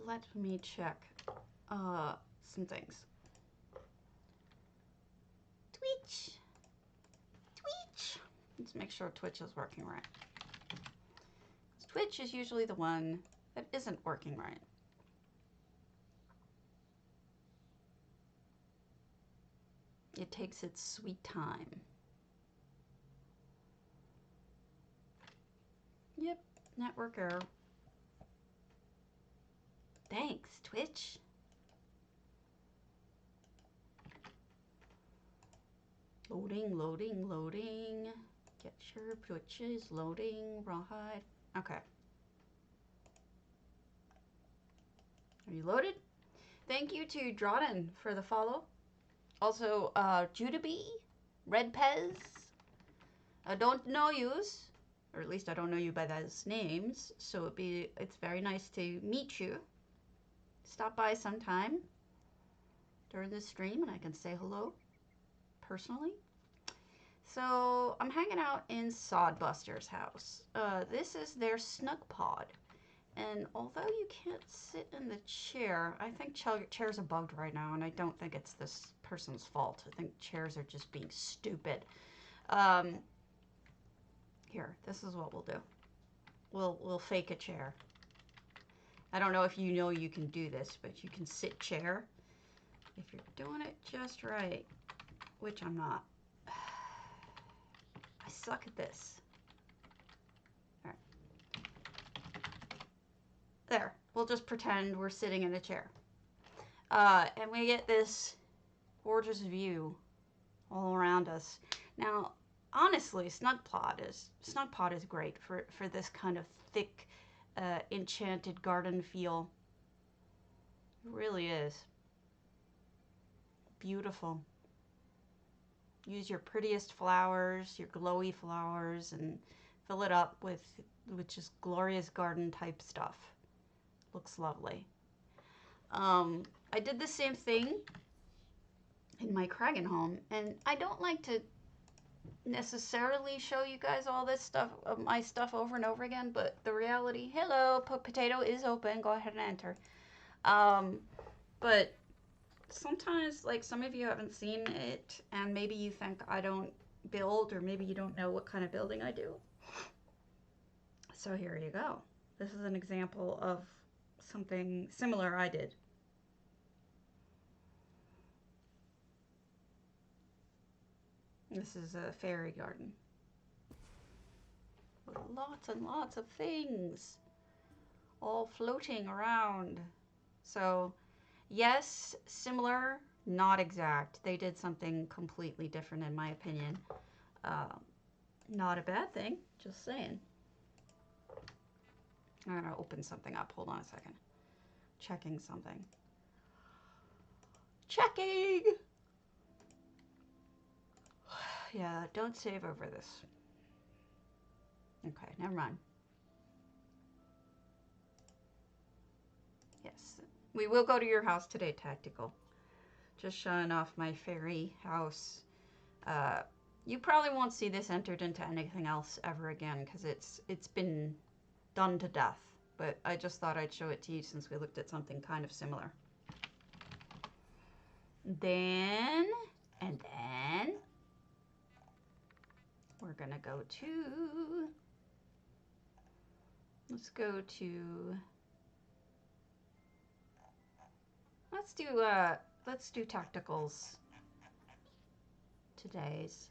let me check some things. Twitch. Let's make sure Twitch is working right. Twitch is usually the one that isn't working right. It takes its sweet time. Yep, network error. Thanks, Twitch. Loading, loading, loading. Get your Twitches loading, rawhide. Okay. Are you loaded? Thank you to Drawden for the follow. Also, Judah B, Red Pez. I don't know yous, or at least I don't know you by those names, so it's very nice to meet you. Stop by sometime during this stream and I can say hello personally. So I'm hanging out in Sodbuster's house. This is their Snugpod. And although you can't sit in the chair, I think chairs are bugged right now, and I don't think it's this person's fault. I think chairs are just being stupid. Here, this is what we'll do. We'll fake a chair. I don't know if you know you can do this, but you can sit chair if you're doing it just right, which I'm not. I suck at this. There, we'll just pretend we're sitting in a chair. And we get this gorgeous view all around us. Now, honestly, Snugpod is great for this kind of thick, enchanted garden feel. It really is. Beautiful. Use your prettiest flowers, your glowy flowers, and fill it up with just glorious garden type stuff. Looks lovely. I did the same thing in my Kragan home, and I don't like to necessarily show you guys all this stuff, my stuff over and over again, but the reality, hello, potato is open, go ahead and enter. But sometimes, like, some of you haven't seen it, and maybe you think I don't build, or maybe you don't know what kind of building I do. So here you go. This is an example of something similar I did. This is a fairy garden with lots and lots of things all floating around. So yes, similar, not exact. They did something completely different in my opinion. Not a bad thing, just saying. I'm gonna open something up. Hold on a second. Checking something. Checking! Yeah, don't save over this. Okay, never mind. Yes, we will go to your house today, Tactical. Just showing off my fairy house. You probably won't see this entered into anything else ever again because it's been done to death. But I just thought I'd show it to you since we looked at something kind of similar. Then we're gonna go to, let's do Tacticals today's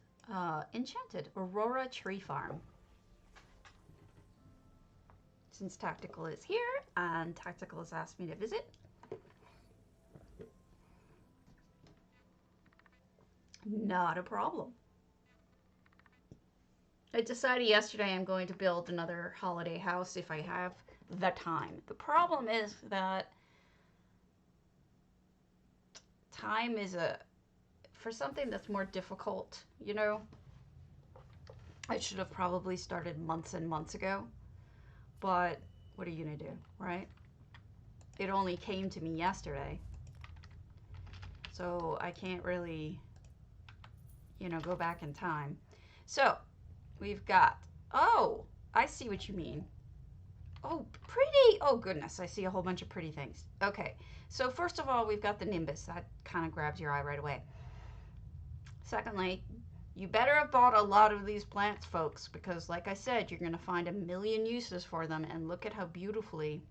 Enchanted Aurora Tree Farm. Since Tactical is here and Tactical has asked me to visit, not a problem. I decided yesterday I'm going to build another holiday house if I have the time. The problem is that time is for something that's more difficult, you know, I should have probably started months and months ago, but what are you gonna do, right? It only came to me yesterday, so I can't really, you know, go back in time. So we've got, oh, I see what you mean. Oh, pretty. Oh, goodness. I see a whole bunch of pretty things. Okay. So, first of all, we've got the nimbus. That kind of grabs your eye right away. Secondly, you better have bought a lot of these plants, folks, because, like I said, you're going to find a million uses for them. And look at how beautifully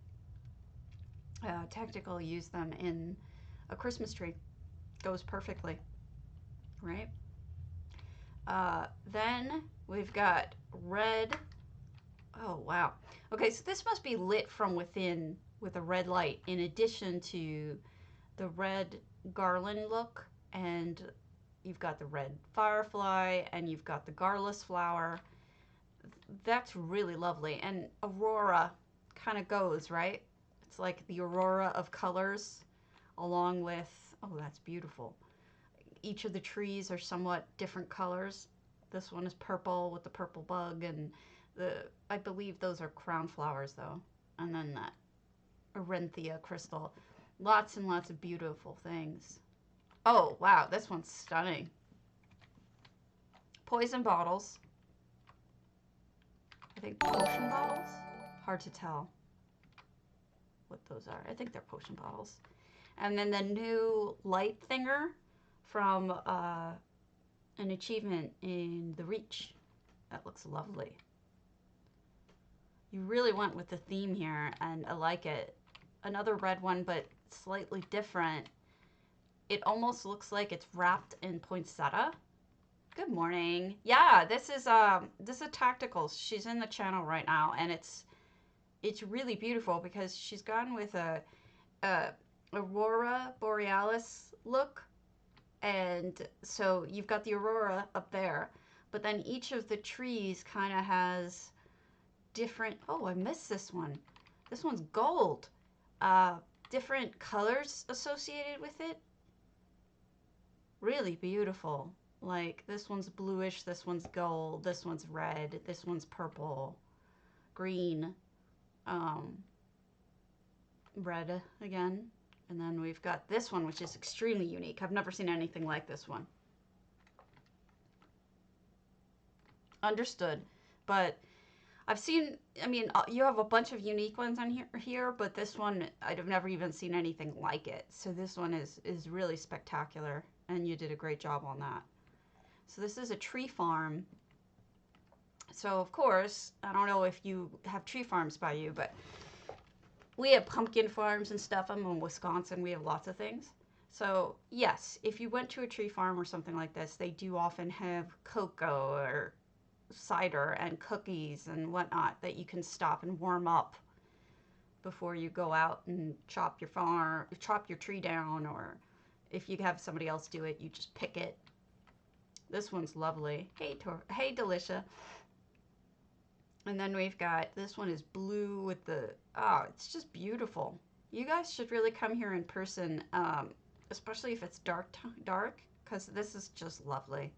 Tactical used them in a Christmas tree. Goes perfectly, right? Then we've got red. Oh, wow. Okay, so this must be lit from within with a red light in addition to the red garland look. And you've got the red firefly and you've got the garlus flower. That's really lovely. And Aurora kind of goes, right? It's like the aurora of colors along with, oh, that's beautiful. Each of the trees are somewhat different colors. This one is purple with the purple bug, and I believe those are crown flowers though. And then that Orenthia crystal. Lots and lots of beautiful things. Oh, wow, this one's stunning. Poison bottles. I think potion bottles? Hard to tell what those are. I think they're potion bottles. And then the new light thinger from an achievement in the Reach. That looks lovely. You really went with the theme here, and I like it. Another red one, but slightly different. It almost looks like it's wrapped in poinsettia. Good morning. Yeah, this is Tactical. She's in the channel right now, and it's really beautiful because she's gone with a Aurora Borealis look. And so you've got the aurora up there, but then each of the trees kind of has different, oh, I missed this one. This one's gold. Different colors associated with it. Really beautiful. Like this one's bluish, this one's gold, this one's red, this one's purple, green, red again. And then we've got this one, which is extremely unique. I've never seen anything like this one. Understood. But I've seen, I mean, you have a bunch of unique ones on here, but this one, I've never even seen anything like it. So this one is really spectacular, and you did a great job on that. So this is a tree farm. So, of course, I don't know if you have tree farms by you, but we have pumpkin farms and stuff. I'm in Wisconsin. We have lots of things. So, yes, if you went to a tree farm or something like this, they do often have cocoa or cider and cookies and whatnot that you can stop and warm up before you go out and chop your tree down, or if you have somebody else do it, you just pick it. This one's lovely. Hey, Delicia. And then we've got, this one is blue with the, oh, it's just beautiful. You guys should really come here in person, especially if it's dark, because this is just lovely.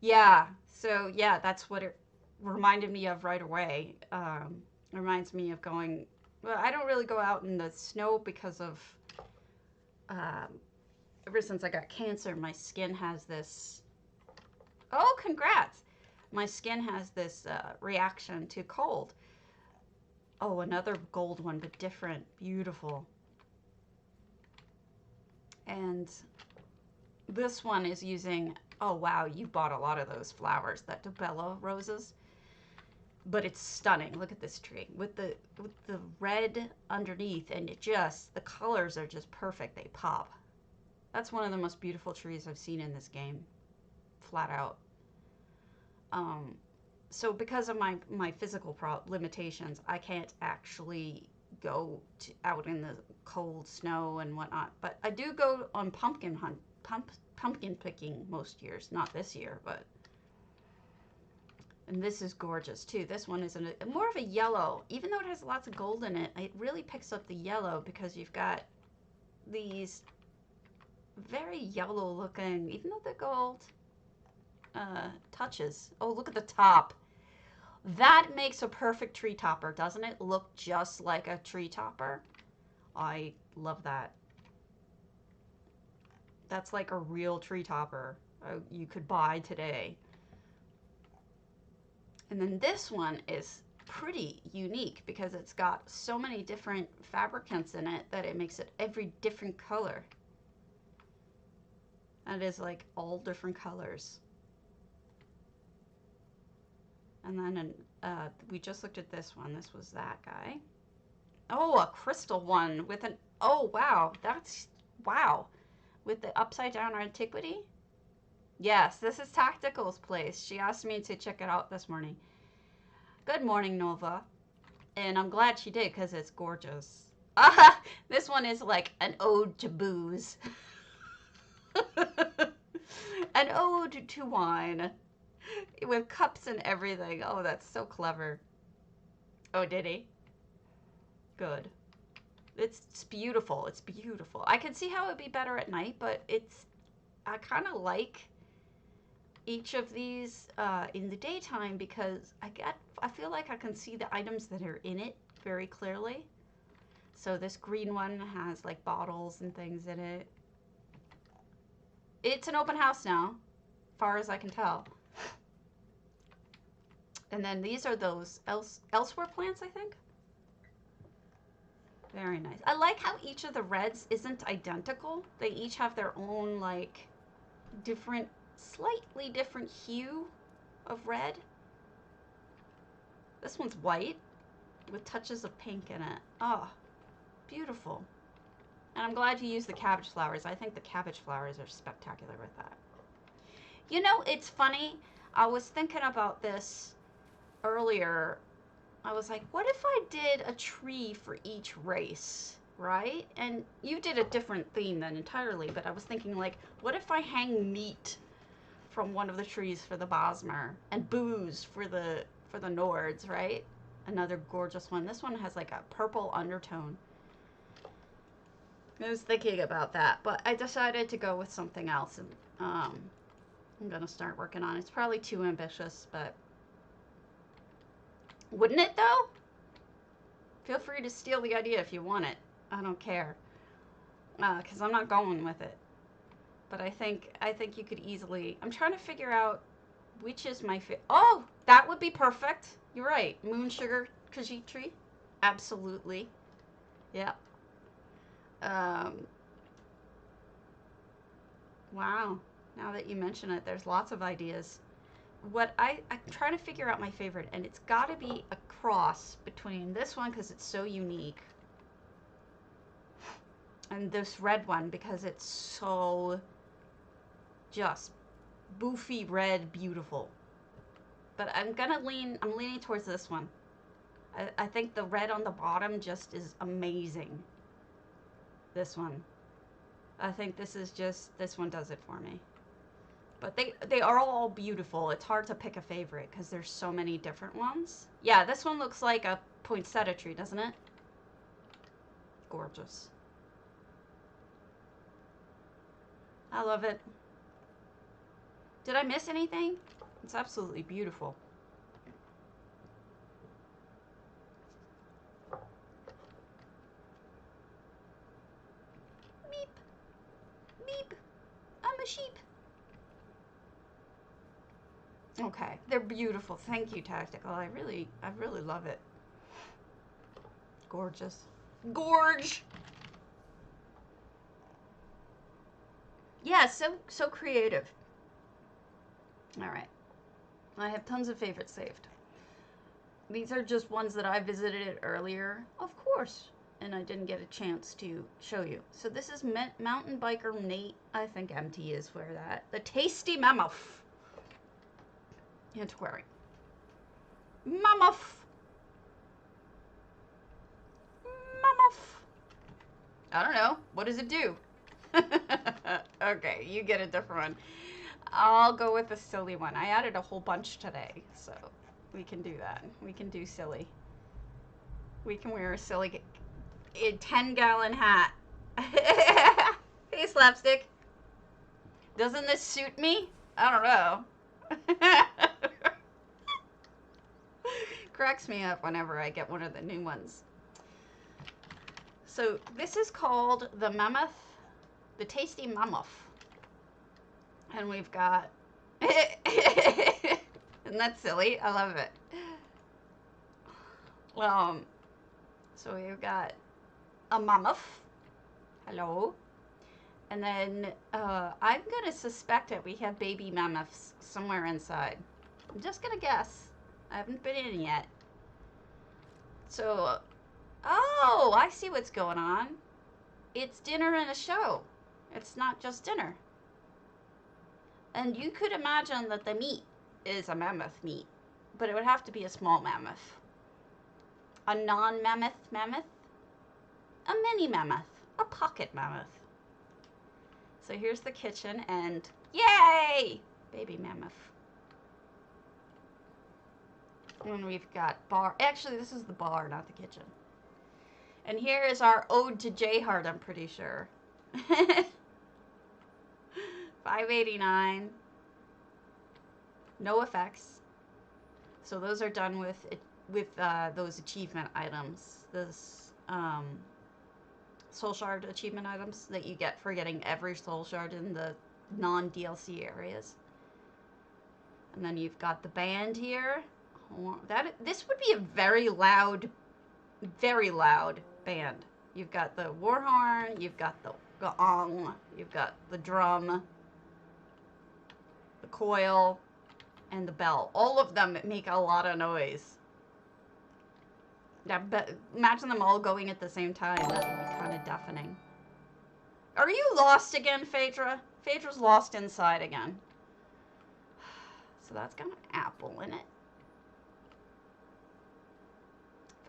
Yeah, so yeah, that's what it reminded me of right away. It reminds me of going, well, I don't really go out in the snow because of, ever since I got cancer, my skin has this, oh, congrats. My skin has this reaction to cold. Oh, another gold one, but different. Beautiful. And this one is using, oh wow, you bought a lot of those flowers, that Dobella roses. But it's stunning. Look at this tree with the red underneath, and the colors are just perfect. They pop. That's one of the most beautiful trees I've seen in this game, flat out. So because of my physical limitations, I can't actually go out in the cold snow and whatnot. But I do go on pumpkin picking most years. Not this year, but. And this is gorgeous too. This one is more of a yellow. Even though it has lots of gold in it, it really picks up the yellow because you've got these very yellow looking, even though they're gold, touches. Oh, look at the top. That makes a perfect tree topper, doesn't it? Look just like a tree topper. I love that. That's like a real tree topper you could buy today. And then this one is pretty unique because it's got so many different fabricants in it that it makes it every different color. And it is like all different colors. And then we just looked at this one. This was that guy. Oh, a crystal one with an, oh wow, that's, wow. With the upside down antiquity. Yes, this is Tactical's place. She asked me to check it out this morning. Good morning, Nova. And I'm glad she did because it's gorgeous. This one is like an ode to booze. An ode to wine. With cups and everything. Oh, that's so clever. Oh, did he? Good. It's beautiful. It's beautiful. I can see how it would be better at night, but it's, I kind of like each of these in the daytime because I feel like I can see the items that are in it very clearly. So this green one has like bottles and things in it. It's an open house now, far as I can tell. And then these are those elsewhere plants, I think. Very nice. I like how each of the reds isn't identical. They each have their own like different, slightly different hue of red. This one's white with touches of pink in it. Oh, beautiful. And I'm glad you used the cabbage flowers. I think the cabbage flowers are spectacular with that. You know, it's funny. I was thinking about this earlier. I was like, what if I did a tree for each race, right? And you did a different theme then entirely, but I was thinking like, what if I hang meat from one of the trees for the Bosmer and booze for the Nords, right? Another gorgeous one. This one has like a purple undertone. I was thinking about that, but I decided to go with something else, and I'm gonna start working on it. It's probably too ambitious, but wouldn't it though? Feel free to steal the idea if you want it. I don't care, because I'm not going with it. But I think you could easily. I'm trying to figure out which is my favorite. Oh, that would be perfect. You're right. Moonsugar Khajiit tree, absolutely. Yeah. Wow. Now that you mention it, there's lots of ideas. What I'm trying to figure out my favorite, and it's got to be a cross between this one because it's so unique, and this red one because it's so just boofy red, beautiful. But I'm leaning towards this one. I think the red on the bottom just is amazing. This one. I think this one does it for me. But they are all beautiful. It's hard to pick a favorite because there's so many different ones. Yeah, this one looks like a poinsettia tree, doesn't it? Gorgeous. I love it. Did I miss anything? It's absolutely beautiful. Meep. Meep. I'm a sheep. Okay, they're beautiful. Thank you, Tactical. I really love it. Gorgeous. Gorge! Yeah, so creative. Alright. I have tons of favorites saved. These are just ones that I visited earlier, of course, and I didn't get a chance to show you. So this is Mountain Biker Nate. I think MT is where that. The Tasty Mammoth. Antiquarian. Mammoth. Mammoth. I don't know. What does it do? Okay, you get a different one. I'll go with the silly one. I added a whole bunch today, so we can do that. We can do silly. We can wear a silly 10-gallon hat. Hey, Slapstick. Doesn't this suit me? I don't know. Cracks me up whenever I get one of the new ones. So this is called the Mammoth, the Tasty Mammoth. And we've got, isn't that silly? I love it. So we've got a mammoth. Hello. And then I'm gonna suspect that we have baby mammoths somewhere inside. I'm just gonna guess. I haven't been in yet. So, oh, I see what's going on. It's dinner and a show. It's not just dinner. And you could imagine that the meat is a mammoth meat, but it would have to be a small mammoth. A non-mammoth mammoth? A mini mammoth. A pocket mammoth. So here's the kitchen and yay! Baby mammoth. And we've got bar. Actually, this is the bar, not the kitchen. And here is our ode to J-Heart, I'm pretty sure. $5.89. No effects. So those are done with those achievement items. Those soul shard achievement items that you get for getting every soul shard in the non-DLC areas. And then you've got the band here. This would be a very loud band. You've got the war horn, you've got the gong, you've got the drum, the coil, and the bell. All of them make a lot of noise. Imagine them all going at the same time. That would be kind of deafening. Are you lost again, Phaedra? Phaedra's lost inside again. So that's got an apple in it.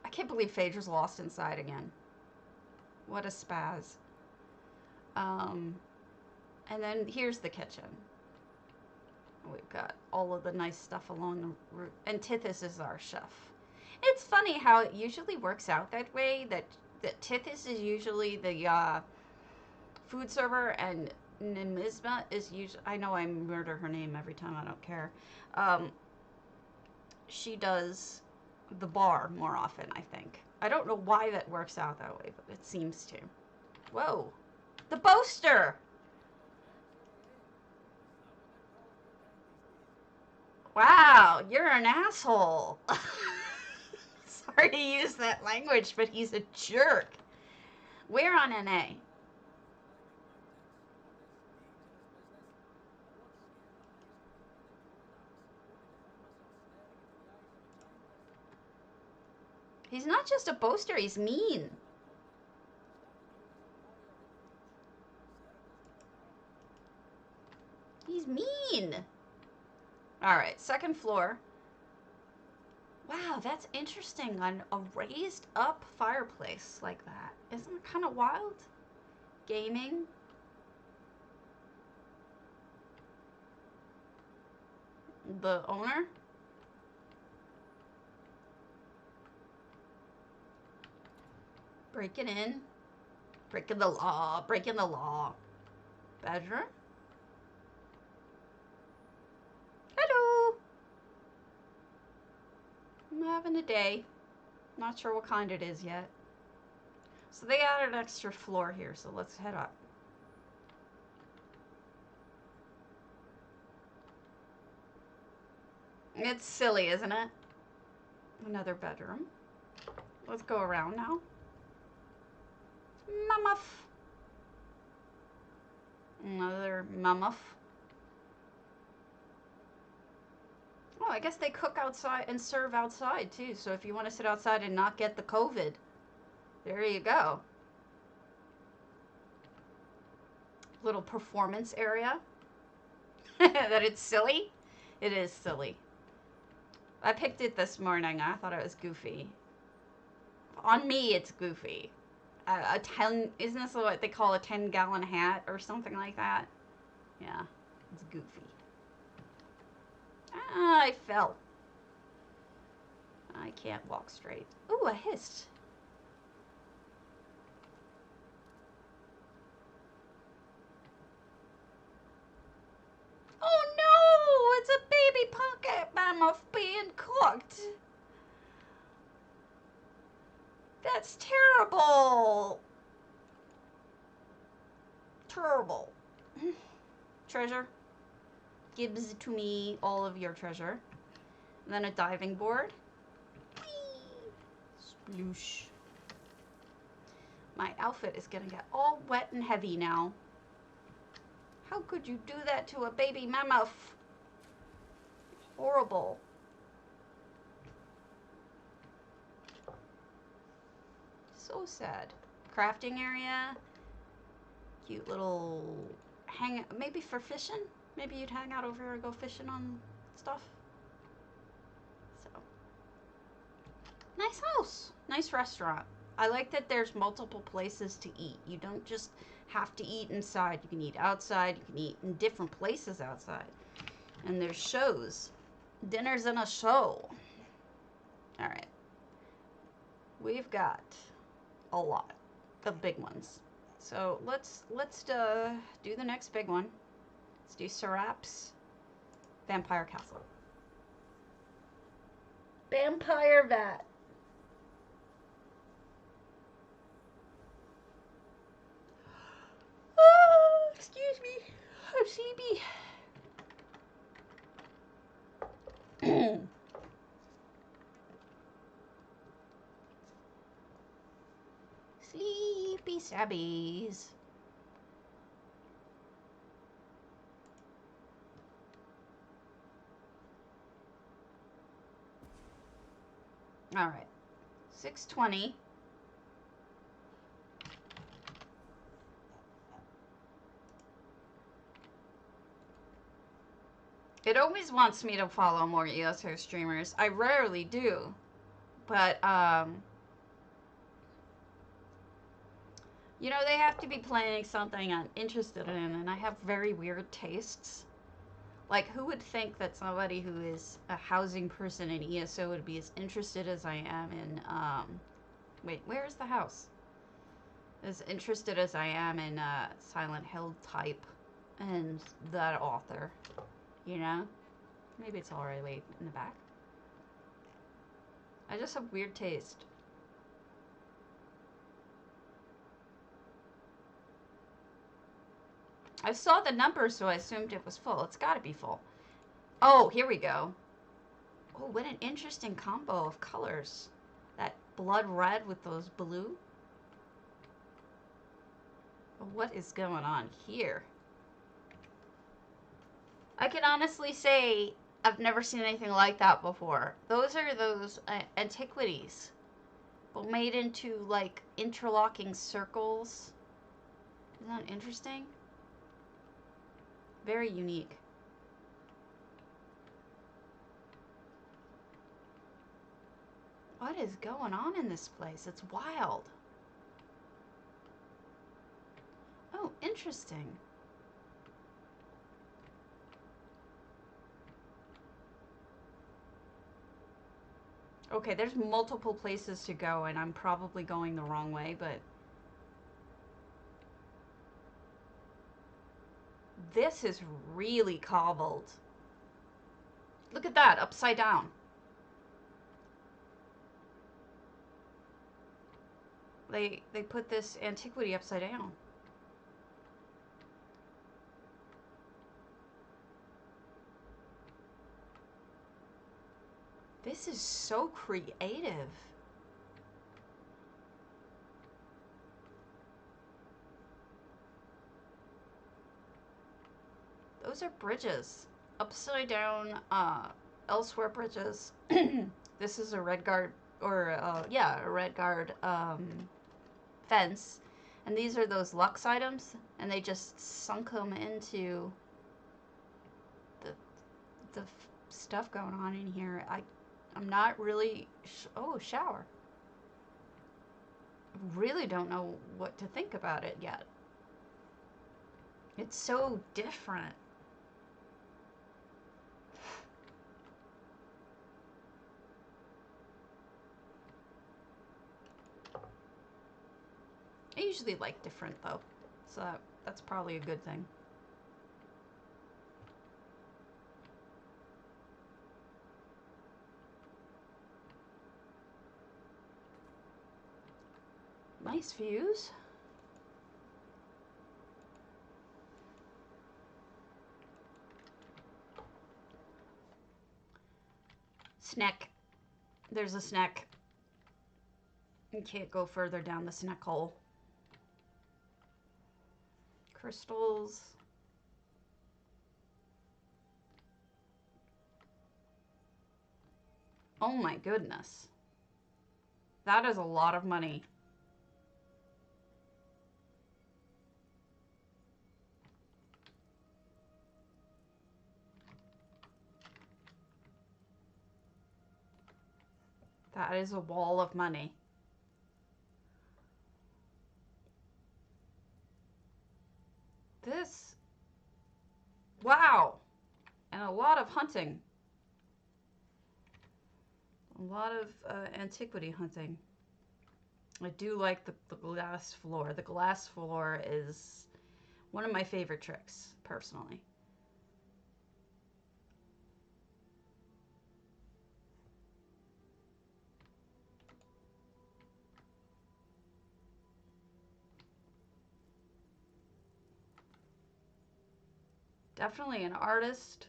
I can't believe Phaedra's lost inside again. What a spaz. And then here's the kitchen. We've got all of the nice stuff along the route. And Tithys is our chef. It's funny how it usually works out that way, that Tithys is usually the food server and Nimisma is usually, I know I murder her name every time, I don't care. She does the bar more often, I think. I don't know why that works out that way, but it seems to. Whoa. The boaster! Wow, you're an asshole. Sorry to use that language, but he's a jerk. We're on NA. He's not just a boaster, he's mean. He's mean. Alright, second floor. Wow, that's interesting on a raised up fireplace like that. Isn't it kind of wild? Gaming. The owner. Breaking in. Breaking the law. Breaking the law. Bedroom. Hello. I'm having a day. Not sure what kind it is yet. So they added an extra floor here, so let's head up. It's silly, isn't it? Another bedroom. Let's go around now. Mammoth. Another mammoth. Oh, I guess they cook outside and serve outside too. So if you want to sit outside and not get the COVID, there you go. Little performance area. That it's silly? It is silly. I picked it this morning. I thought it was goofy. On me, it's goofy. Isn't this what they call a 10-gallon hat or something like that? Yeah, it's goofy. Ah, I fell. I can't walk straight. Ooh, I hissed. Oh no! It's a baby pocket mammoth being cooked. That's terrible. Terrible. Treasure. Gives to me all of your treasure. And then a diving board. Whee! Loosh. My outfit is gonna get all wet and heavy now. How could you do that to a baby mammoth? Horrible. So sad. Crafting area. Cute little hang, maybe for fishing? Maybe you'd hang out over here and go fishing on stuff. So, nice house. Nice restaurant. I like that there's multiple places to eat. You don't just have to eat inside. You can eat outside. You can eat in different places outside. And there's shows. Dinner's in a show. All right. We've got a lot of big ones. So let's do the next big one. Let's do Serap's Vampire Castle. Vampire Vat. Oh, excuse me. I'm sleepy. Sleepy sabbies. All right. 620. It always wants me to follow more ESO streamers. I rarely do. But, you know, they have to be playing something I'm interested in, and I have very weird tastes. Like, who would think that somebody who is a housing person in ESO would be as interested as I am in, wait, where is the house? As interested as I am in, Silent Hill type and that author, you know? Maybe it's all right, wait, in the back. I just have weird taste. I saw the number, so I assumed it was full. It's gotta be full. Oh, here we go. Oh, what an interesting combo of colors. That blood red with those blue. What is going on here? I can honestly say I've never seen anything like that before. Those are those antiquities, but made into like interlocking circles. Isn't that interesting? Very unique. What is going on in this place? It's wild. Oh, interesting. Okay, there's multiple places to go, and I'm probably going the wrong way, but this is really cobbled. Look at that, upside down. They put this antiquity upside down. This is so creative. Those are bridges. Upside down, elsewhere bridges. This is a red guard, or, yeah, a red guard, fence. And these are those Lux items, and they just sunk them into the stuff going on in here. I'm not really, oh, shower. Really don't know what to think about it yet. It's so different. I usually like different though, so that's probably a good thing. Nice views. Snack. There's a snack. You can't go further down the snack hole. Crystals. Oh my goodness. That is a lot of money. That is a wall of money. This, wow, and a lot of hunting. A lot of antiquity hunting. I do like the glass floor. The glass floor is one of my favorite tricks, personally. Definitely an artist.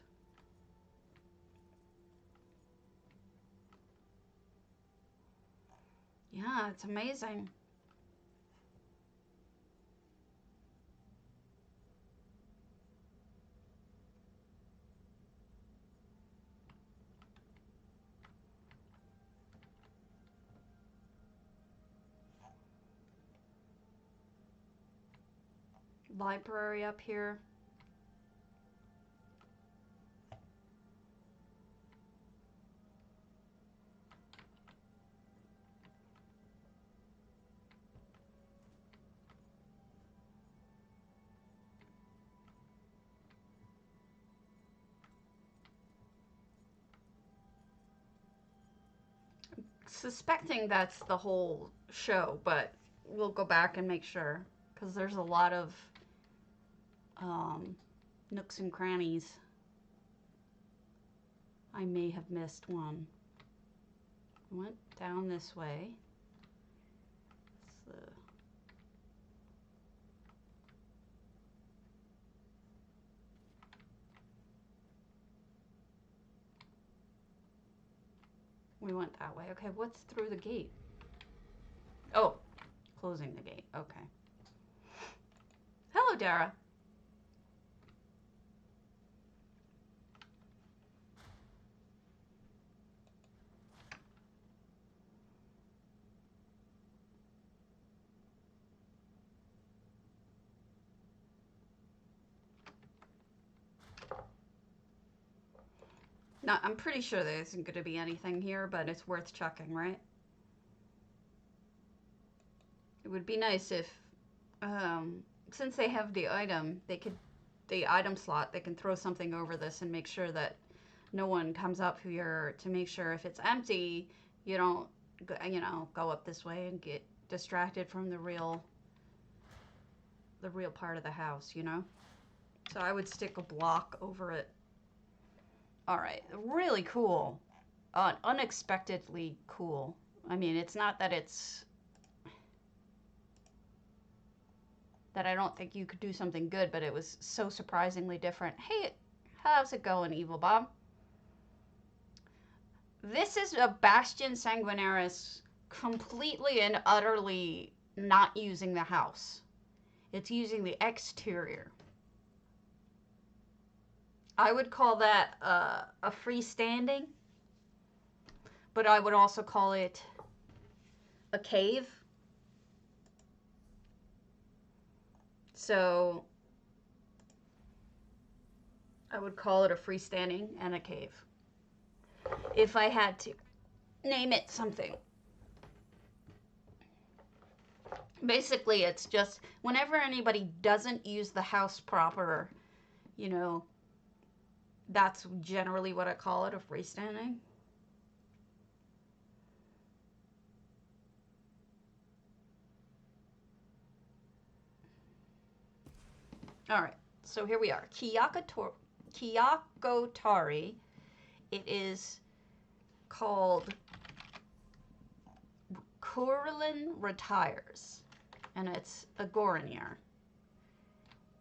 Yeah, it's amazing. Library up here. Suspecting that's the whole show, but we'll go back and make sure, because there's a lot of nooks and crannies. I may have missed one. Went down this way. So we went that way. Okay, what's through the gate? Oh, closing the gate. Okay. Hello, Dara. Now, I'm pretty sure there isn't going to be anything here, but it's worth checking, right? It would be nice if, since they have the item, the item slot, they can throw something over this and make sure that no one comes up here to make sure if it's empty, you don't, go up this way and get distracted from the real part of the house, you know? So I would stick a block over it. All right, really cool. Unexpectedly cool. I mean, it's not that that I don't think you could do something good, but it was so surprisingly different. Hey, how's it going, Evil Bob? This is a Bastion Sanguinaris completely and utterly not using the house. It's using the exterior. I would call that a freestanding, but I would also call it a cave. So I would call it a freestanding and a cave if I had to name it something. Basically, it's just whenever anybody doesn't use the house proper, that's generally what I call it, a freestanding. All right, so here we are. Kyakotari. It is called Khourilin Retires, and it's a goronir.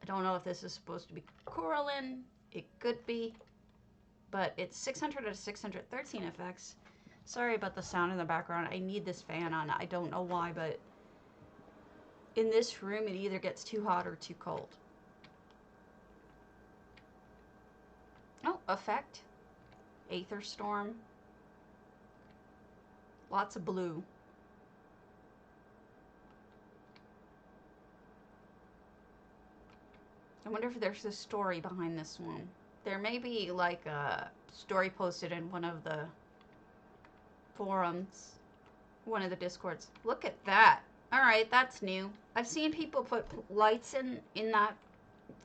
I don't know if this is supposed to be Khourilin. It could be, but it's 600 out of 613 effects. Sorry about the sound in the background. I need this fan on. I don't know why, but in this room it either gets too hot or too cold. Oh, effect. Aether storm. Lots of blue. I wonder if there's a story behind this one. There may be like a story posted in one of the forums, one of the discords. Look at that. All right, that's new. I've seen people put lights in that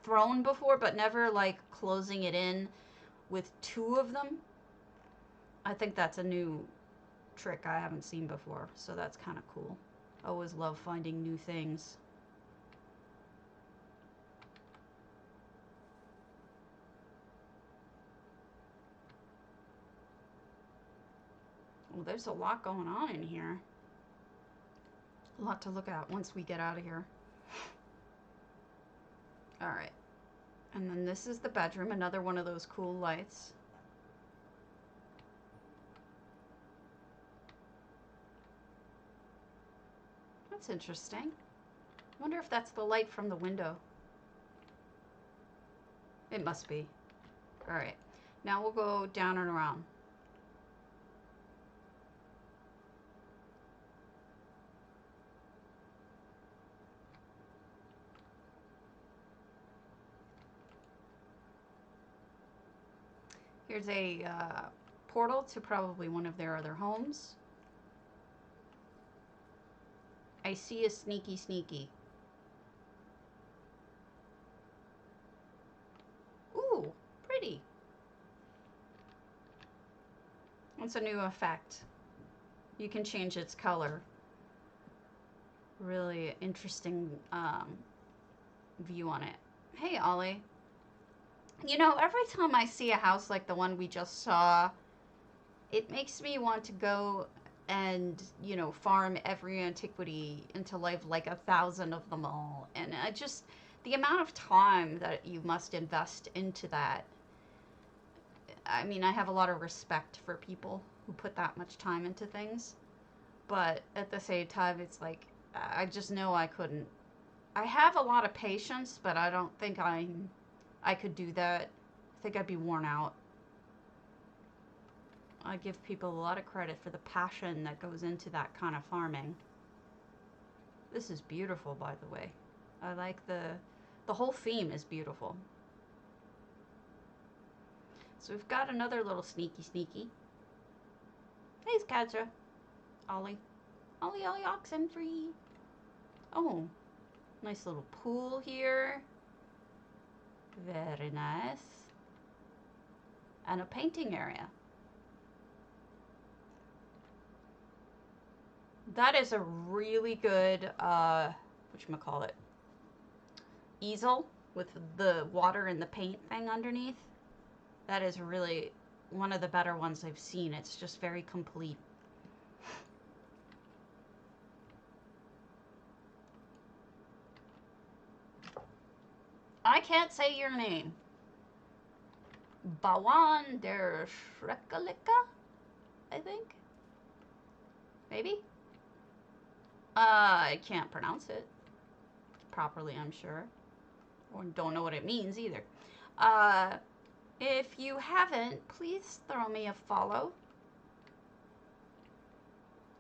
throne before, but never like closing it in with two of them. I think that's a new trick I haven't seen before, so that's kind of cool. I always love finding new things. Well, there's a lot going on in here. A lot to look at once we get out of here. All right. And then this is the bedroom, another one of those cool lights. That's interesting. I wonder if that's the light from the window. It must be. All right. Now we'll go down and around. Here's a portal to probably one of their other homes. I see a sneaky sneaky. Ooh, pretty. It's a new effect. You can change its color. Really interesting view on it. Hey, Ollie. You know, every time I see a house like the one we just saw, it makes me want to go and, you know, farm every antiquity until I've like 1,000 of them all. And I just, the amount of time that you must invest into that. I mean, I have a lot of respect for people who put that much time into things. But at the same time, it's like, I just know I couldn't. I have a lot of patience, but I don't think I could do that. I think I'd be worn out. I give people a lot of credit for the passion that goes into that kind of farming. This is beautiful, by the way. I like the whole theme is beautiful. So we've got another little sneaky sneaky. Hey, Skadra. Ollie. Ollie, oxen free. Oh, nice little pool here. Very nice. And a painting area. That is a really good, whatchamacallit, easel with the water and the paint thing underneath. That is really one of the better ones I've seen. It's just very complete. I can't say your name. Bawan der Shrekalika, I think. Maybe? I can't pronounce it properly, I'm sure. Or don't know what it means either. If you haven't, please throw me a follow.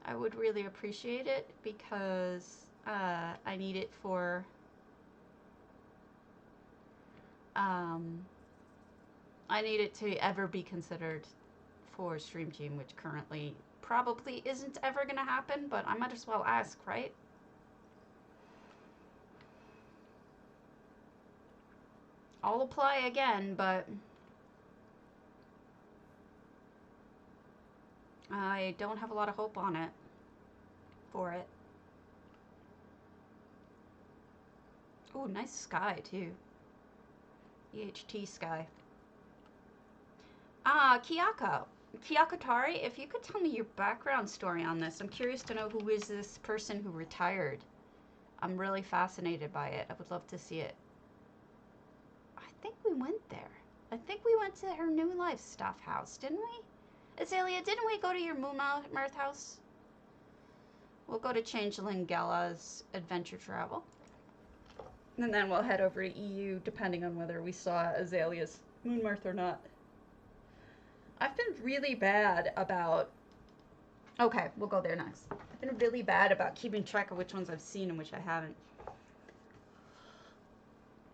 I would really appreciate it because I need it for I need it to ever be considered for Stream Team, which currently probably isn't ever gonna happen, but I might as well ask, right? I'll apply again, but I don't have a lot of hope on it for it. Oh, nice sky too. EHT sky. Kiyakotari, if you could tell me your background story on this. I'm curious to know who is this person who retired. I'm really fascinated by it. I would love to see it. I think we went there. I think we went to her New Life stuff house, didn't we? Azalea, didn't we go to your moonmirth house? We'll go to Changeling Gala's adventure travel. And then we'll head over to EU, depending on whether we saw Azalea's moonmirth or not. I've been really bad about... Okay, we'll go there next. I've been really bad about keeping track of which ones I've seen and which I haven't.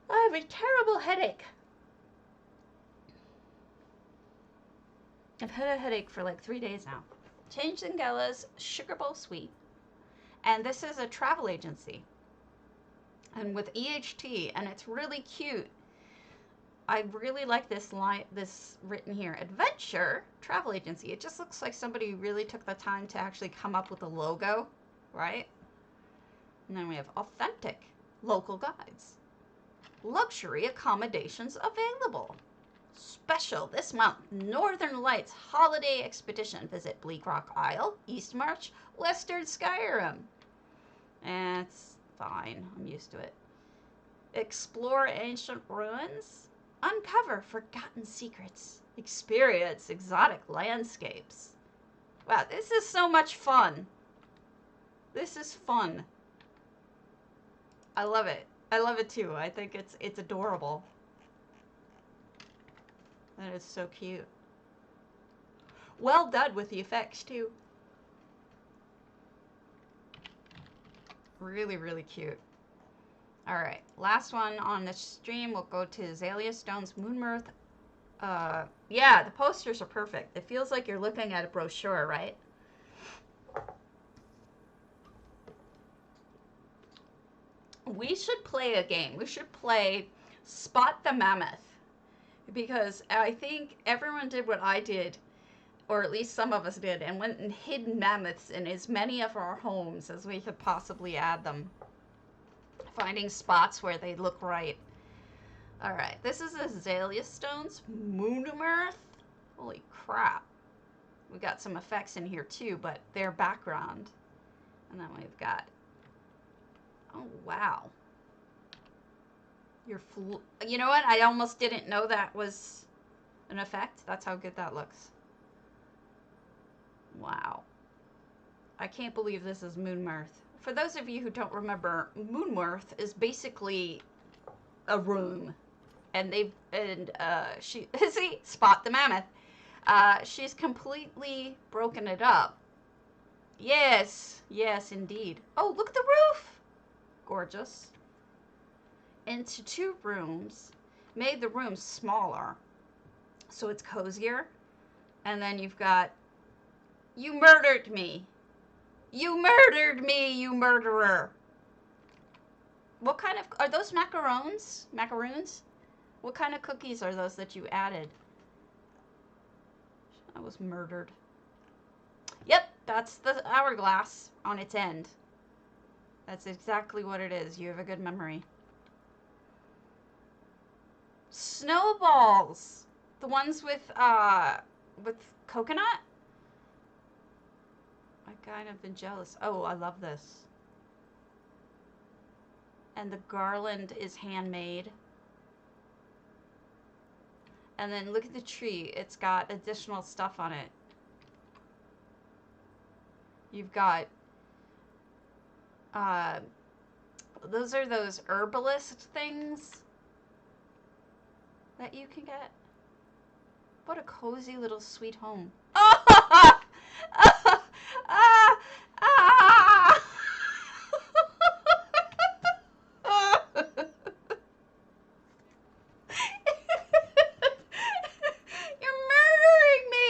I have a terrible headache. I've had a headache for like 3 days now. Changeling Gala's Sugar Bowl Suite. And this is a travel agency. And with EHT, and it's really cute. I really like this line, this written here, adventure travel agency. It just looks like somebody really took the time to actually come up with a logo, right? And then we have authentic local guides. Luxury accommodations available. Special this month, Northern Lights Holiday Expedition. Visit Bleak Rock Isle, East March, Western Skyrim. It's fine, I'm used to it. Explore ancient ruins. Uncover forgotten secrets. Experience exotic landscapes. Wow, this is so much fun. This is fun. I love it. I love it too. I think it's adorable. And it's so cute. Well done with the effects too. Really, really cute. Alright, last one on the stream. We'll go to Azalea Stone's Moonmirth. Yeah, the posters are perfect. It feels like you're looking at a brochure, right? We should play a game. We should play Spot the Mammoth. Because I think everyone did what I did, or at least some of us did, and went and hid mammoths in as many of our homes as we could possibly add them. Finding spots where they look right. Alright, this is Azalea Stone's Moonmirth. Holy crap. We got some effects in here too, but they're background. And then we've got... Oh, wow. You know what? I almost didn't know that was an effect. That's how good that looks. Wow. I can't believe this is Moonmirth. For those of you who don't remember, Moonmirth is basically a room. And she, see, Spot the Mammoth. She's completely broken it up. Yes, yes, indeed. Oh, look at the roof. Gorgeous. Into 2 rooms. Made the rooms smaller. So it's cozier. And then you've got, you murdered me. You murdered me, you murderer. What kind of, are those macaroons? Macaroons? What kind of cookies are those that you added? I was murdered. Yep, that's the hourglass on its end. That's exactly what it is. You have a good memory. Snowballs. The ones with coconut? I kind of been jealous. Oh, I love this. And the garland is handmade. And then look at the tree. It's got additional stuff on it. You've got, those are those herbalist things that you can get. What a cozy little sweet home. Oh! You're murdering me.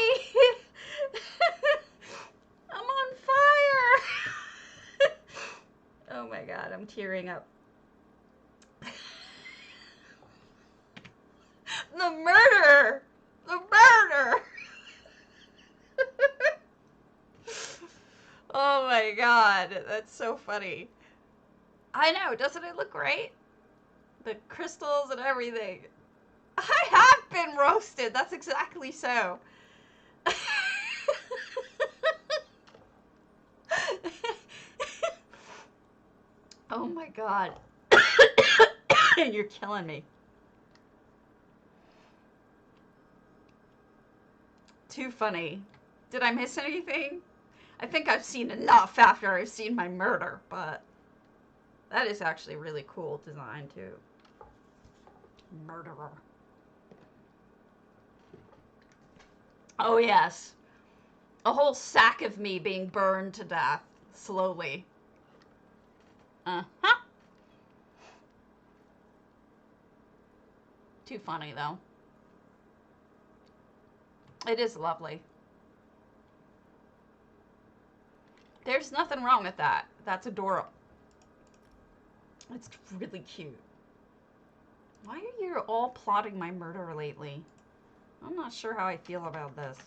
I'm on fire. Oh my God, I'm tearing up. The murder! The murder! Oh my God, that's so funny. I know, doesn't it look great? The crystals and everything. I have been roasted, that's exactly so. Oh my God. You're killing me. Too funny. Did I miss anything? I think I've seen enough after I've seen my murder, but that is actually really cool design too. Murderer. Oh yes. A whole sack of me being burned to death slowly. Uh-huh. Too funny though. It is lovely. There's nothing wrong with that. That's adorable. It's really cute. Why are you all plotting my murder lately? I'm not sure how I feel about this.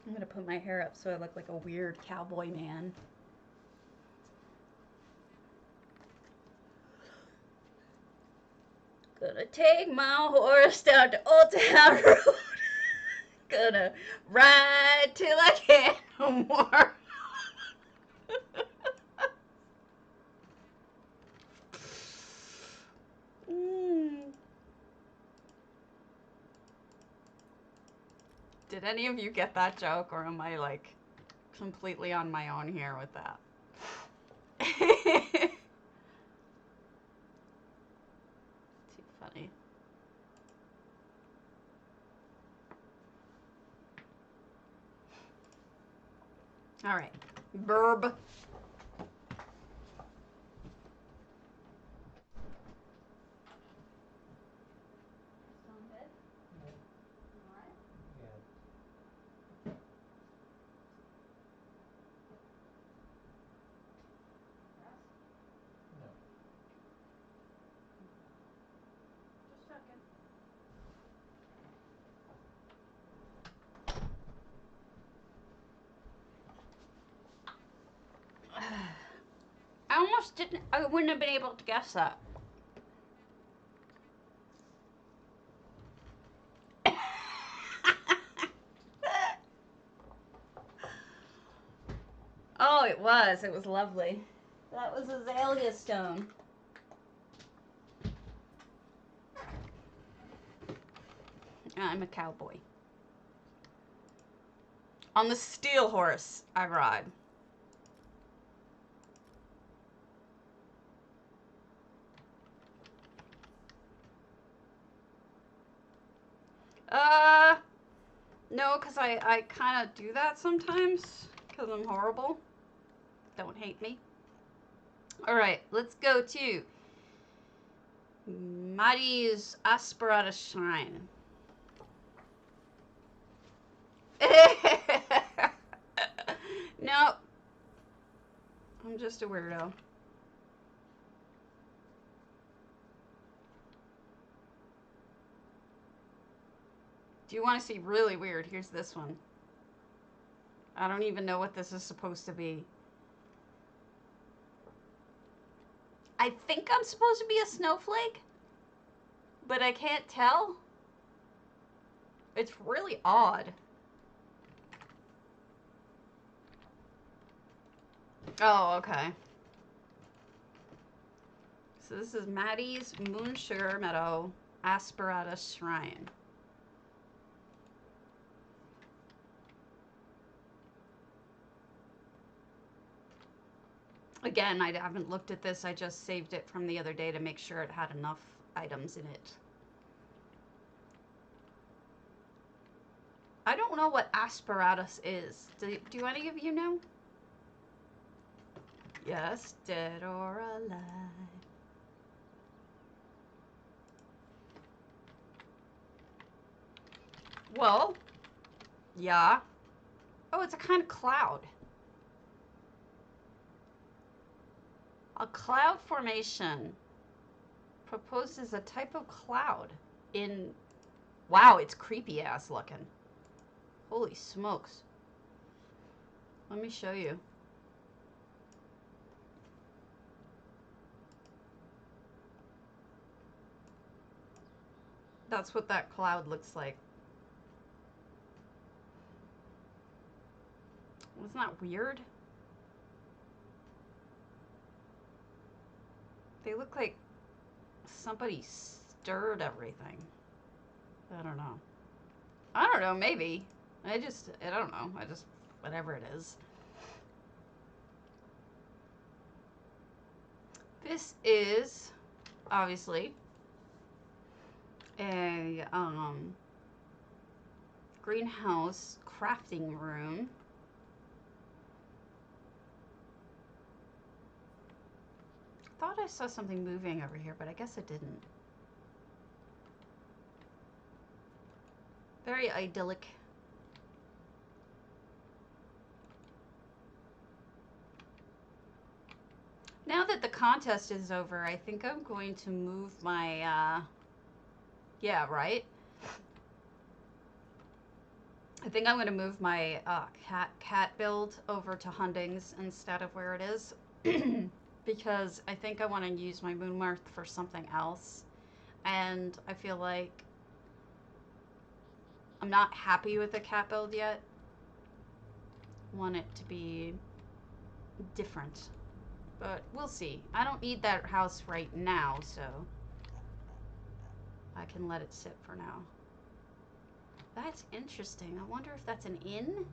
I'm gonna put my hair up so I look like a weird cowboy man. Gonna take my horse down to Old Town Road. Gonna ride till I can't no more. Did any of you get that joke, or am I like completely on my own here with that? Too funny. All right, verb. I almost didn't, I wouldn't have been able to guess that. Oh, it was lovely. That was azalea stone. I'm a cowboy. On the steel horse I ride. No, because I kind of do that sometimes, because I'm horrible. Don't hate me. Alright, let's go to Maddie's asperatus shine. No. I'm just a weirdo. Do you want to see really weird? Here's this one. I don't even know what this is supposed to be. I think I'm supposed to be a snowflake, but I can't tell. It's really odd. Oh, okay. So this is Maddie's Moonsugar Meadow Asperatus Shrine. Again, I haven't looked at this. I just saved it from the other day to make sure it had enough items in it. I don't know what asperatus is. Do any of you know? Yes, dead or alive. Well, yeah. Oh, it's a kind of cloud. A cloud formation proposed as a type of cloud in... Wow, it's creepy ass looking. Holy smokes. Let me show you. That's what that cloud looks like. Wasn't that weird? They look like somebody stirred everything. I don't know. I don't know, maybe. I don't know. Whatever it is. This is, obviously, a, greenhouse crafting room. Thought I saw something moving over here, but I guess it didn't. Very idyllic. Now that the contest is over, I think I'm going to move my, yeah, right? I think I'm going to move my cat build over to Hundings instead of where it is. Because I think I want to use my moonmirth for something else. And I feel like I'm not happy with the cat build yet. Want it to be different. But we'll see. I don't need that house right now, so I can let it sit for now. That's interesting. I wonder if that's an inn?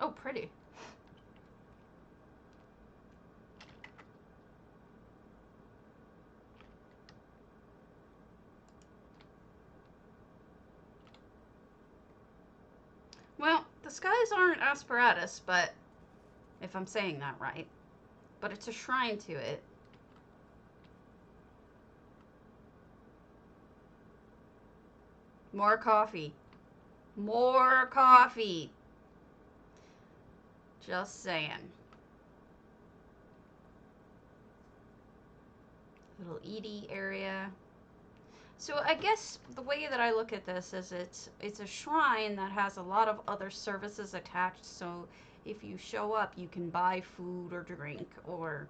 Oh, pretty. Well, the skies aren't asperatus, but if I'm saying that right. But it's a shrine to it. More coffee. More coffee. Just saying. Little Edie area. So I guess the way that I look at this is it's a shrine that has a lot of other services attached. So if you show up, you can buy food or drink or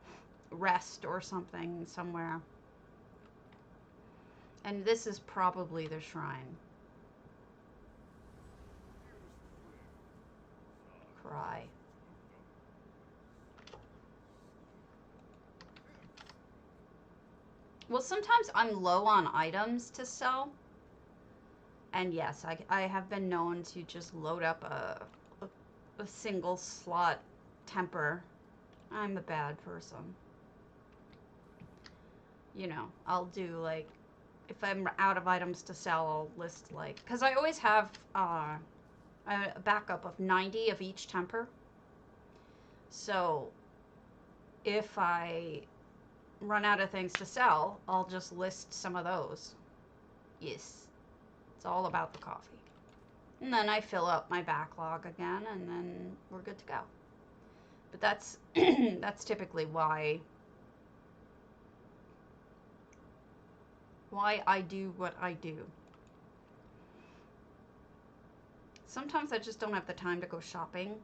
rest or something somewhere. And this is probably the shrine. Cry. Well, sometimes I'm low on items to sell. And yes, I have been known to just load up a single slot temper. I'm a bad person. You know, I'll do like, if I'm out of items to sell, I'll list like, because I always have a backup of 90 of each temper. So if I run out of things to sell, I'll just list some of those. Yes, it's all about the coffee. And then I fill up my backlog again, and then we're good to go. But that's that's typically why I do what I do. Sometimes I just don't have the time to go shopping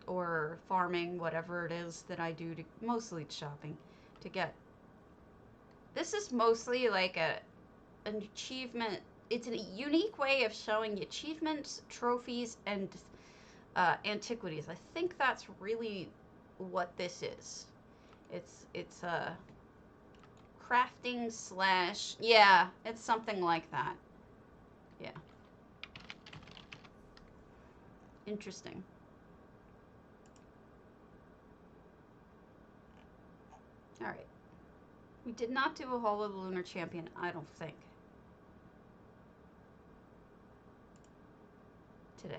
or farming, whatever it is that I do, to mostly shopping to get. This is mostly like an achievement. It's a unique way of showing achievements, trophies, and antiquities. I think that's really what this is. It's a crafting slash, yeah, it's something like that. Yeah. Interesting. All right. We did not do a haul of the Lunar Champion, I don't think. Today.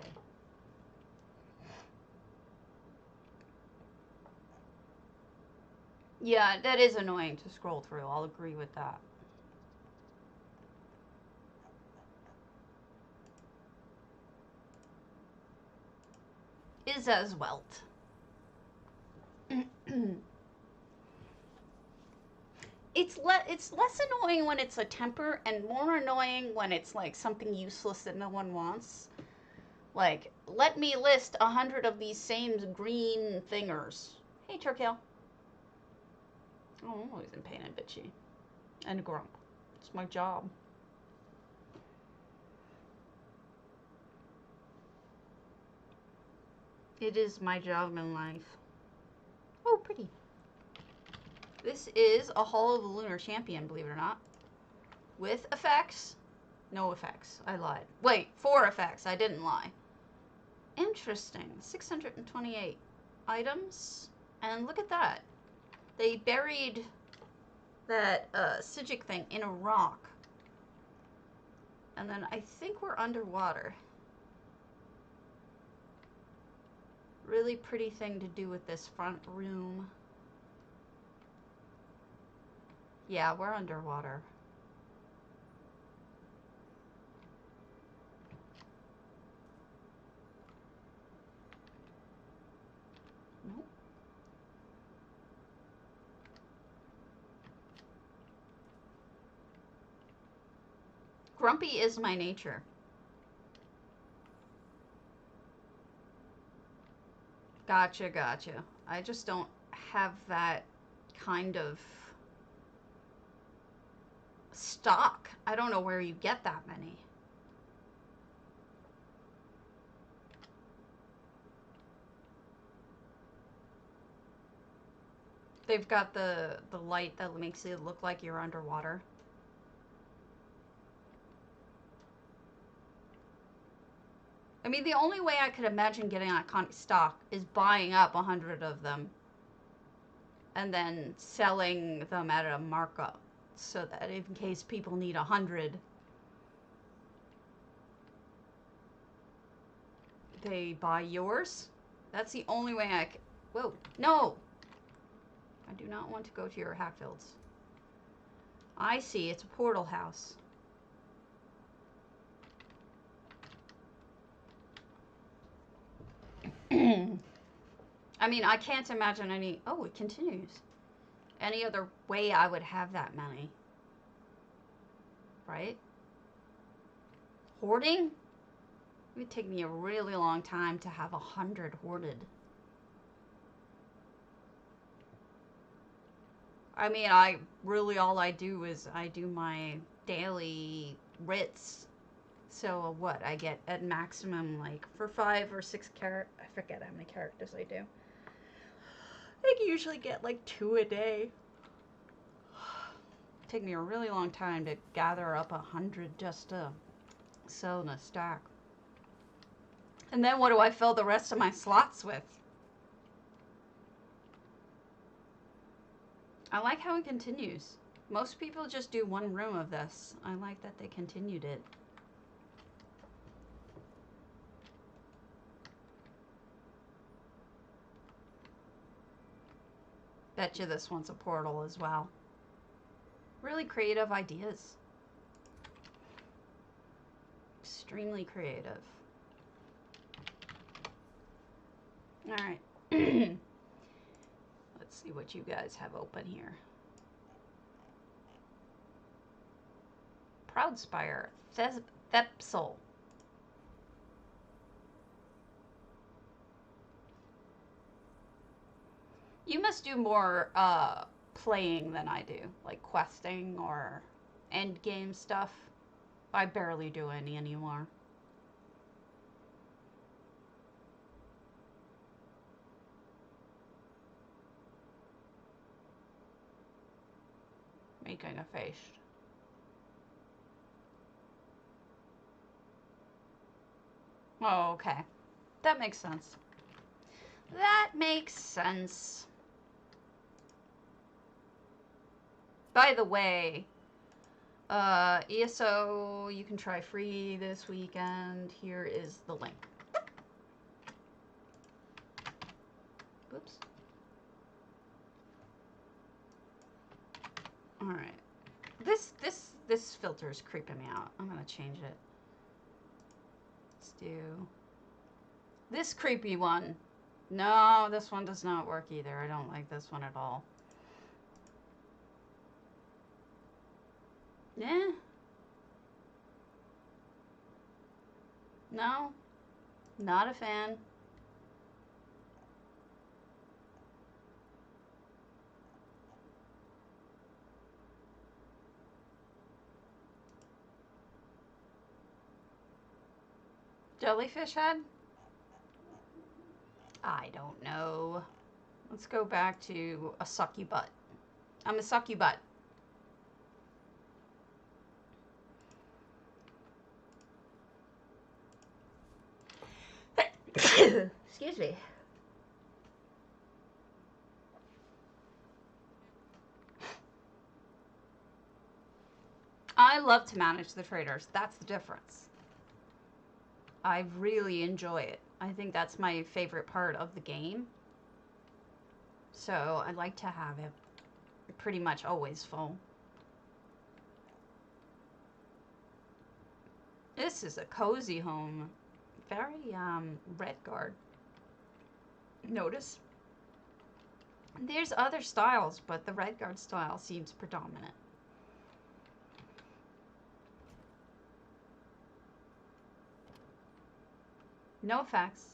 Yeah, that is annoying to scroll through. I'll agree with that. Is as welt. It's less annoying when it's a temper and more annoying when it's like something useless that no one wants. Like, let me list 100 of these same green thingers. Hey, Turkle. Oh, I'm always in pain and bitchy. And grump. It's my job. It is my job in life. Oh, pretty. This is a Hall of the Lunar Champion, believe it or not. With effects. No effects. I lied. Wait, 4 effects. I didn't lie. Interesting. 628 items. And look at that. They buried that psijic thing in a rock. And then I think we're underwater. Really pretty thing to do with this front room. Yeah, we're underwater. Nope. Grumpy is my nature. Gotcha, gotcha. I just don't have that kind of stock. I don't know where you get that many. They've got the light that makes it look like you're underwater. I mean, the only way I could imagine getting iconic stock is buying up 100 of them and then selling them at a markup so that in case people need 100, they buy yours. That's the only way I can... Whoa, no! I do not want to go to your Hatfields. I see, it's a portal house. I mean, I can't imagine any... Oh, it continues. Any other way I would have that many. Right? Hoarding? It would take me a really long time to have 100 hoarded. I mean, all I do is I do my daily writs. So what? I get at maximum, like, for 5 or 6 characters. I forget how many characters I do. I can usually get like 2 a day. Take me a really long time to gather up 100 just to sell in a stack. And then what do I fill the rest of my slots with? I like how it continues. Most people just do 1 room of this. I like that they continued it. Bet you this one's a portal as well. Really creative ideas. Extremely creative. Alright. Let's see what you guys have open here. Proudspire. Thepsol. You must do more playing than I do, like questing or end game stuff. I barely do any anymore. Making a face. Oh, okay. That makes sense. That makes sense. By the way, ESO, you can try free this weekend. Here is the link. Oops. All right. This filter is creeping me out. I'm gonna change it. Let's do this creepy one. No, this one does not work either. I don't like this one at all. Yeah. No. Not a fan. Jellyfish head? I don't know. Let's go back to a sucky butt. I'm a sucky butt. Excuse me. I love to manage the traders. That's the difference. I really enjoy it. I think that's my favorite part of the game. So I'd like to have it pretty much always full. This is a cozy home. Very red guard. Notice there's other styles, but the red guard style seems predominant. No effects.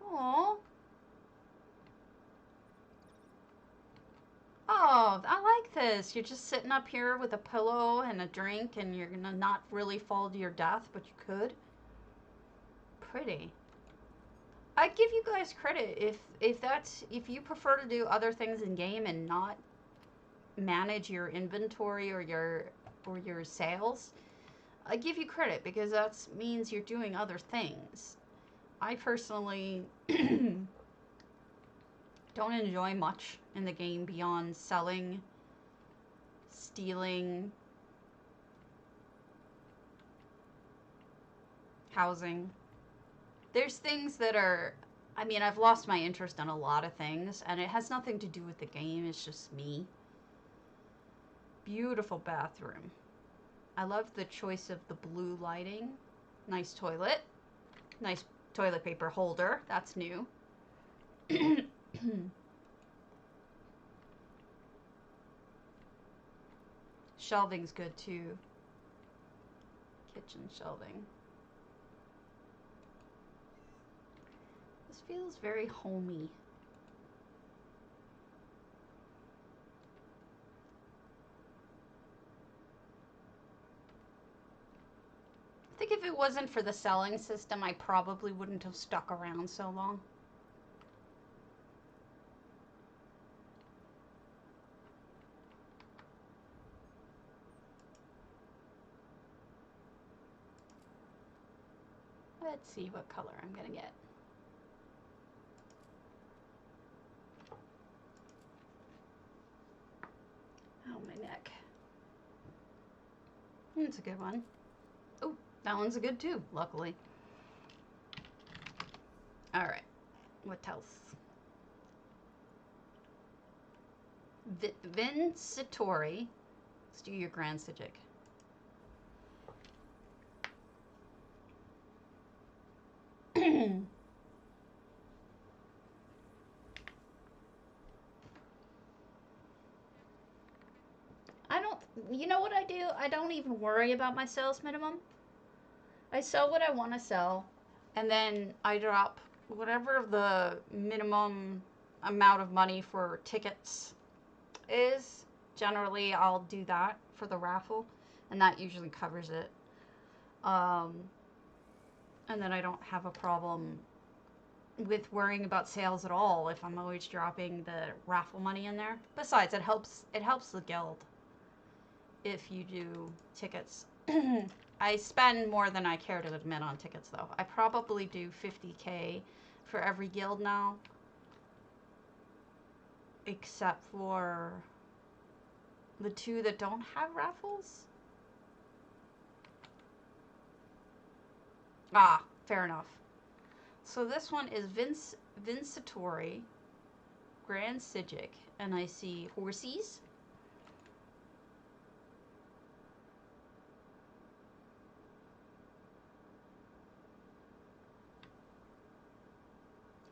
Aww. Oh, I like this. You're just sitting up here with a pillow and a drink, and you're gonna not really fall to your death, but you could. Pretty. I'd give you guys credit if you prefer to do other things in game and not manage your inventory or your sales. I give you credit because that means you're doing other things. I personally don't enjoy much in the game beyond selling, stealing, housing. There's things that are, I mean, I've lost my interest in a lot of things, and it has nothing to do with the game, it's just me. Beautiful bathroom. I love the choice of the blue lighting. Nice toilet. Nice toilet paper holder. That's new. Shelving's good too. Kitchen shelving. This feels very homey. I think if it wasn't for the selling system, I probably wouldn't have stuck around so long. Let's see what color I'm gonna get. Oh, my neck. That's a good one. Oh, that one's a good too, luckily. All right, what else? Vinsatori. Let's do your Grand Psijic. You know what I do? I don't even worry about my sales minimum. I sell what I want to sell, and then I drop whatever the minimum amount of money for tickets is. Generally, I'll do that for the raffle, and that usually covers it. And then I don't have a problem with worrying about sales at all if I'm always dropping the raffle money in there. Besides, it helps the guild if you do tickets. I spend more than I care to admit on tickets, though. I probably do 50K for every guild now, except for the two that don't have raffles. Ah, fair enough. So this one is Vinsatori, Grand Psijic, and I see horsies.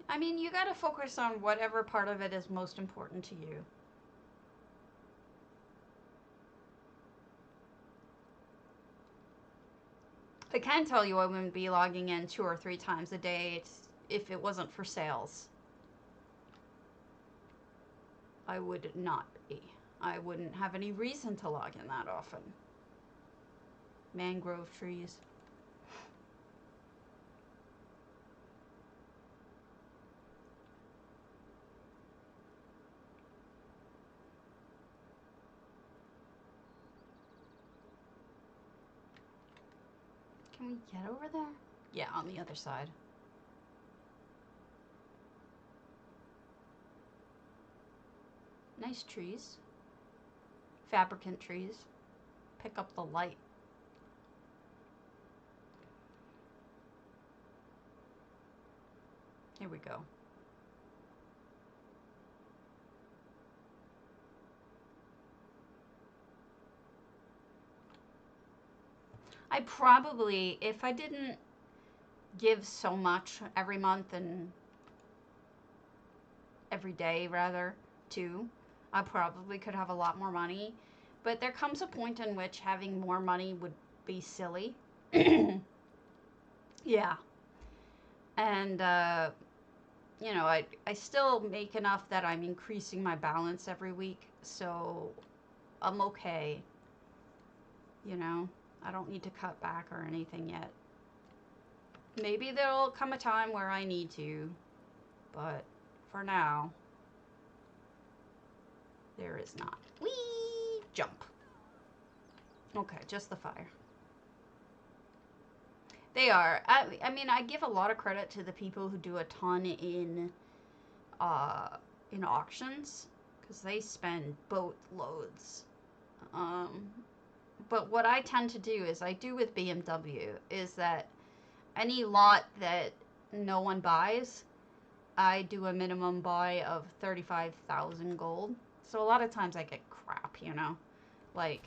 I mean, you gotta focus on whatever part of it is most important to you. I can tell you I wouldn't be logging in 2 or 3 times a day if it wasn't for sales. I would not be. I wouldn't have any reason to log in that often. Mangrove trees. Can we get over there? Yeah, on the other side. Nice trees. Fabricant trees. Pick up the light. Here we go. I probably, if I didn't give so much every month and every day rather too, I probably could have a lot more money. But there comes a point in which having more money would be silly. Yeah. And, you know, I still make enough that I'm increasing my balance every week. So I'm okay. You know, I don't need to cut back or anything yet. Maybe there'll come a time where I need to. But for now, there is not. Whee! Jump. Okay, just the fire. They are. I mean, I give a lot of credit to the people who do a ton in auctions, because they spend boatloads. But what I tend to do is, I do with BMW, is that any lot that no one buys, I do a minimum buy of 35,000 gold. So a lot of times I get crap, you know, like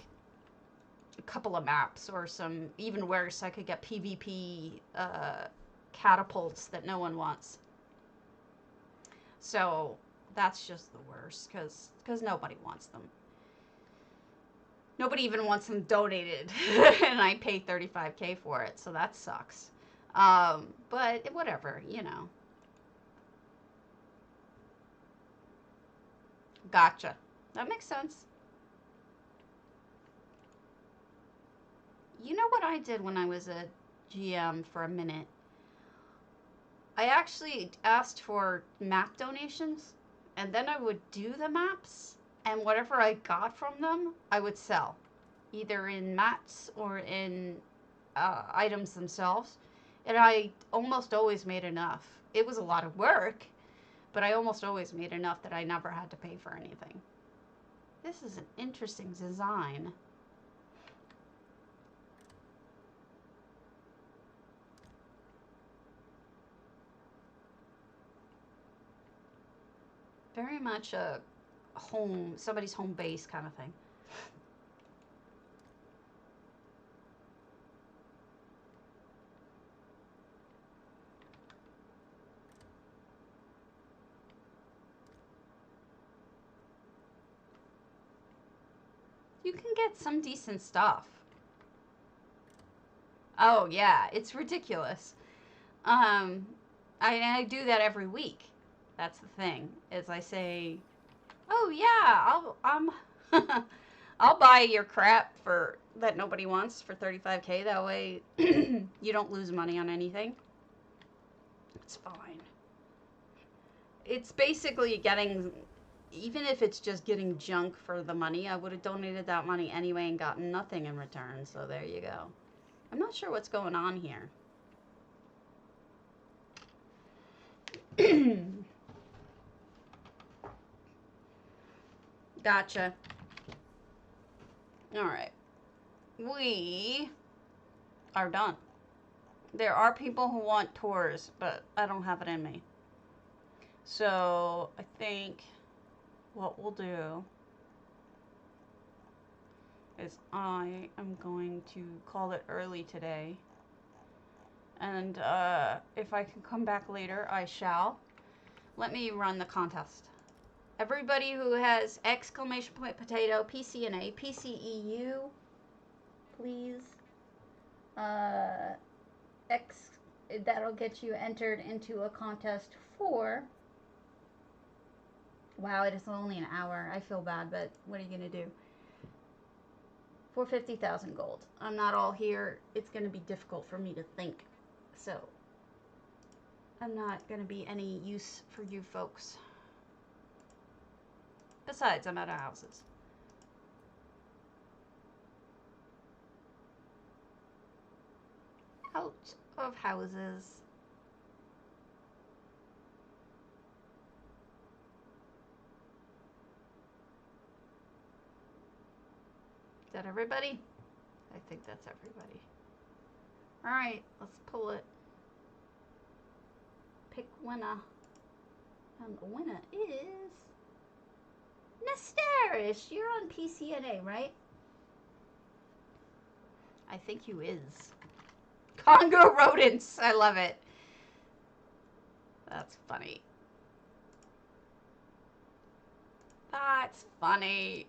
a couple of maps or some, even worse, I could get PvP catapults that no one wants. So that's just the worst, because nobody wants them. Nobody even wants them donated, and I pay 35k for it, so that sucks. But whatever, you know. Gotcha. That makes sense. You know what I did when I was a GM for a minute? I actually asked for map donations, and then I would do the maps, and whatever I got from them, I would sell. Either in mats or in items themselves. And I almost always made enough. It was a lot of work, but I almost always made enough that I never had to pay for anything. This is an interesting design. Very much a home, somebody's home base kind of thing. You can get some decent stuff. Oh yeah, it's ridiculous. I do that every week. That's the thing. Is I say, oh yeah, I'll buy your crap for that nobody wants for 35k. That way you don't lose money on anything. It's fine. It's basically getting, even if it's just getting junk for the money, I would have donated that money anyway and gotten nothing in return. So there you go. I'm not sure what's going on here. Gotcha. Alright. We are done. There are people who want tours, but I don't have it in me. So I think what we'll do is I am going to call it early today. And if I can come back later, I shall. Let me run the contest. Everybody who has exclamation point potato, PCNA, PCEU, please. That'll get you entered into a contest for. Wow, it is only an hour. I feel bad, but what are you going to do? For 50,000 gold. I'm not all here. It's going to be difficult for me to think. So, I'm not going to be any use for you folks. Besides, I'm out of houses. Out of houses. Is that everybody? I think that's everybody. Alright, let's pull it. Pick winner. And the winner is Nestarish. You're on PCNA, right? I think you is. Congo rodents. I love it. That's funny. That's funny.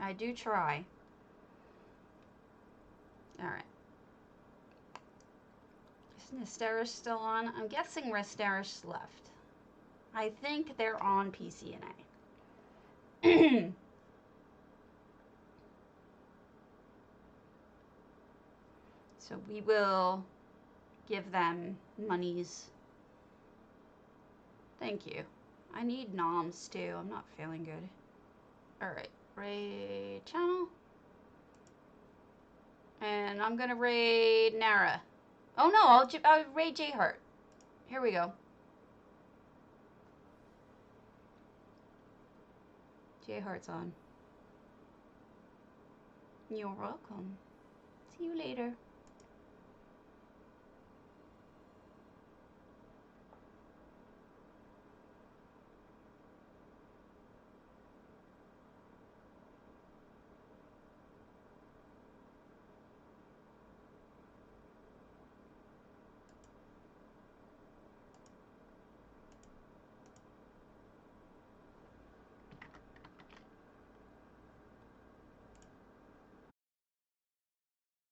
I do try. Alright. Is Nestarish still on? I'm guessing Nestarish left. I think they're on PCNA. So we will give them monies. Thank you. I need noms too. I'm not feeling good. Alright. Raid channel. And I'm gonna raid Nara. Oh no, I'll raid J-Heart. Here we go. J-Heart's on. You're welcome. See you later.